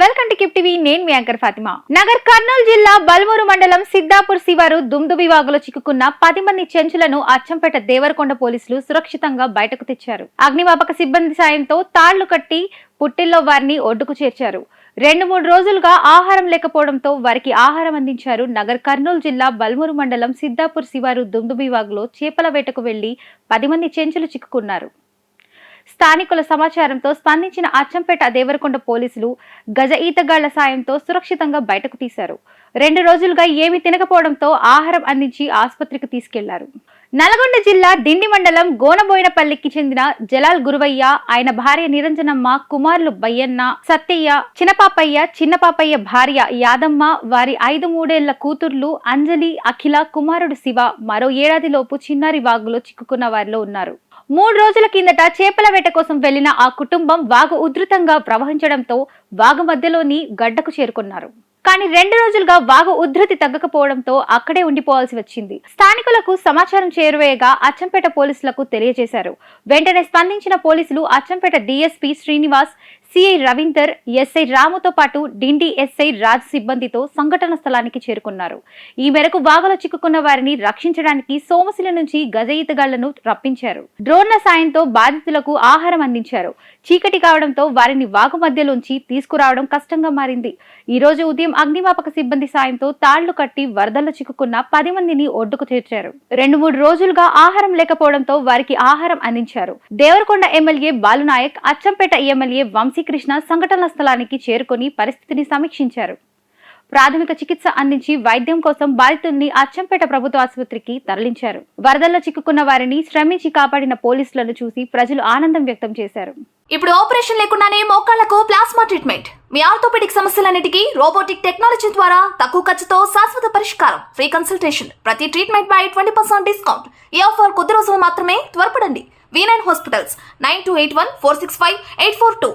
Welcome to keep TV. నేను మీ anchor Fatima. Nagar Kurnool జిల్లా బల్మూరు మండలం సిద్దాపూర్ శివారు దుమ్దుబి వాగులో చిక్కుకున్న 10 మంది చెంచులను అచ్చంపేట దేవరకొండ పోలీసులు సురక్షితంగా బయటకు తెచ్చారు. అగ్నిమాపక సిబ్బంది సాయంతో తాళ్లు కట్టి పుట్టిల్లో వారిని ఒడ్డుకు చేర్చారు. 2-3 రోజులుగా ఆహారం లేకపోవడంతో వారికి ఆహారం అందించారు. నగర్ కర్నూలు జిల్లా బల్మూరు మండలం సిద్దాపూర్ శివారు దుమ్దుబి వాగులో చేపల వేటకు వెళ్లి 10 మంది చెంచులు చిక్కుకున్నారు. స్థానికుల సమాచారంతో స్పందించిన అచ్చంపేట దేవరకొండ పోలీసులు గజ ఈతగాళ్ల సాయంతో సురక్షితంగా బయటకు తీశారు. 2 రోజులుగా ఏమీ తినకపోవడంతో ఆహారం అందించి ఆసుపత్రికి తీసుకెళ్లారు. నల్గొండ జిల్లా దిండి మండలం గోనబోయినపల్లికి చెందిన జలాల్ గురువయ్య, ఆయన భార్య నిరంజనమ్మ, కుమారులు బయ్యన్న, సత్తయ్య, చిన్నపాపయ్య భార్య యాదమ్మ, వారి 5-3 ఏళ్ల కూతుర్లు అంజలి, అఖిల, కుమారుడు శివ మరో ఏడాదిలోపు చిన్నారి వాగులో చిక్కుకున్న వారిలో ఉన్నారు. 3 రోజుల కిందట చేపల వేట కోసం వెళ్లిన ఆ కుటుంబం వాగు ఉధృతంగా ప్రవహించడంతో వాగు మధ్యలోని గడ్డకు చేరుకున్నారు. కానీ 2 రోజులుగా వాగు ఉధృతి తగ్గకపోవడంతో అక్కడే ఉండిపోవాల్సి వచ్చింది. స్థానికులకు సమాచారం చేరువేయగా అచ్చంపేట పోలీసులకు తెలియజేశారు. వెంటనే స్పందించిన పోలీసులు Achampet DSP Srinivas, CI Ravinder, SI రాముతో పాటు డిండి ఎస్ఐ రాజ్ సిబ్బందితో సంఘటన స్థలానికి చేరుకున్నారు. ఈ మేరకు వాగులో చిక్కుకున్న వారిని రక్షించడానికి సోమశిల నుంచి గజ ఈతగాళ్లను రప్పించారు. డ్రోన్ల సాయంతో బాధితులకు ఆహారం అందించారు. చీకటి కావడంతో వారిని వాగు మధ్యలోంచి తీసుకురావడం కష్టంగా మారింది. ఈ రోజు ఉదయం అగ్నిమాపక సిబ్బంది సాయంతో తాళ్లు కట్టి వరదల్లో చిక్కుకున్న 10 మందిని ఒడ్డుకు చేర్చారు. 2-3 రోజులుగా ఆహారం లేకపోవడంతో వారికి ఆహారం అందించారు. దేవరకొండ ఎమ్మెల్యే బాలునాయక్, అచ్చంపేట ఎమ్మెల్యే వంశీకృష్ణ సంఘటన స్థలానికి చేరుకొని పరిస్థితిని సమీక్షించారు. ప్రాథమిక చికిత్స అందించి వైద్యం కోసం బాధితుల్ని అచ్చంపేట ప్రభుత్వ ఆసుపత్రికి తరలించారు. వరదల్లో చిక్కుకున్న వారిని శ్రమించి కాపాడిన పోలీసులను చూసి ప్రజలు ఆనందం వ్యక్తం చేశారు. ఇప్పుడు ఆపరేషన్ లేకుండానే మోకాళ్లకు ప్లాస్మా ట్రీట్మెంట్, మీ ఆర్థోపెడిక్ సమస్యలన్నిటికీ రోబోటిక్ టెక్నాలజీ ద్వారా తక్కువ ఖర్చుతో శాశ్వత పరిష్కారం, ఫ్రీ కన్సల్టేషన్, ప్రతి ట్రీట్మెంట్ పై 20% డిస్కౌంట్. ఈ ఆఫర్ కొద్ది రోజులు మాత్రమే, త్వరపడండి. V9 hospitals 9281465842